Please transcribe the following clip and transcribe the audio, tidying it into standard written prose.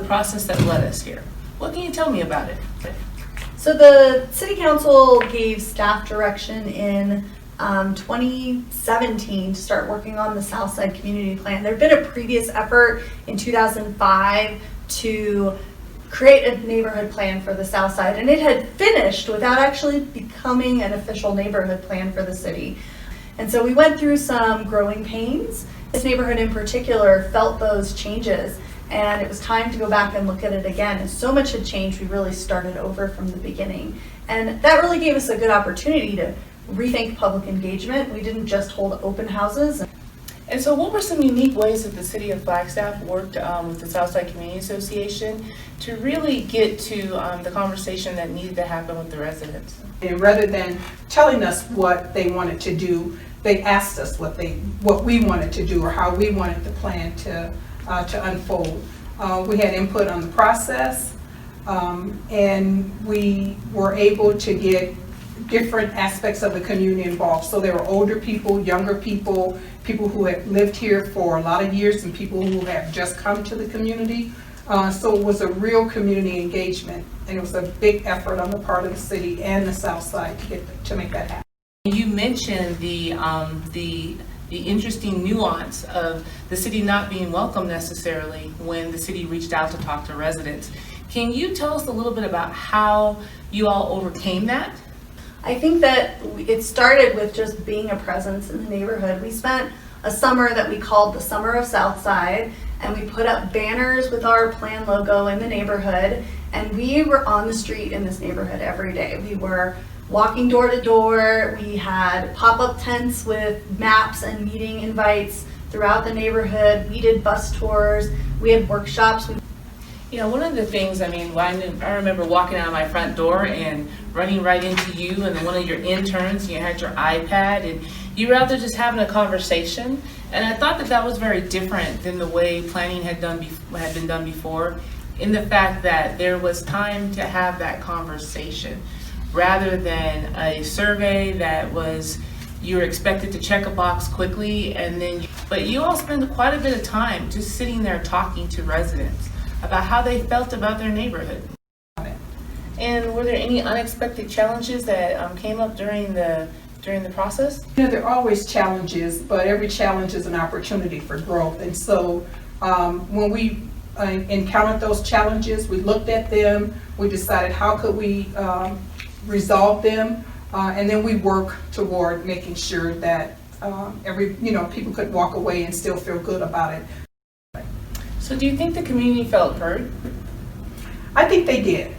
process that led us here. What can you tell me about it? So the City Council gave staff direction in 2017 to start working on the Southside Community Plan. There had been a previous effort in 2005 to create a neighborhood plan for the Southside, and it had finished without actually becoming an official neighborhood plan for the city. And so we went through some growing pains. This neighborhood in particular felt those changes, and it was time to go back and look at it again. And so much had changed, we really started over from the beginning. And that really gave us a good opportunity to rethink public engagement. We didn't just hold open houses. And so what were some unique ways that the City of Flagstaff worked with the Southside Community Association to really get to the conversation that needed to happen with the residents? And rather than telling us what they wanted to do, they asked us what we wanted to do or how we wanted the plan to unfold. We had input on the process, and we were able to get different aspects of the community involved. So there were older people, younger people, people who had lived here for a lot of years, and people who have just come to the community. So it was a real community engagement, and it was a big effort on the part of the city and the South Side to make that happen. You mentioned the interesting nuance of the city not being welcome necessarily when the city reached out to talk to residents. Can you tell us a little bit about how you all overcame that? I think that it started with just being a presence in the neighborhood. We spent a summer that we called the Summer of Southside, and we put up banners with our plan logo in the neighborhood, and we were on the street in this neighborhood every day. We were walking door to door. We had pop-up tents with maps and meeting invites throughout the neighborhood. We did bus tours. We had workshops. You know, one of the things, I remember walking out of my front door and running right into you and one of your interns. You had your iPad and you were out there just having a conversation. And I thought that was very different than the way planning had been done before, in the fact that there was time to have that conversation rather than a survey that was you were expected to check a box quickly, but you all spend quite a bit of time just sitting there talking to residents about how they felt about their neighborhood. And were there any unexpected challenges that came up during the process? You know, there are always challenges, but every challenge is an opportunity for growth. And so when we encountered those challenges, we looked at them, we decided how could we resolve them, and then we work toward making sure that people could walk away and still feel good about it. So do you think the community felt heard? I think they did.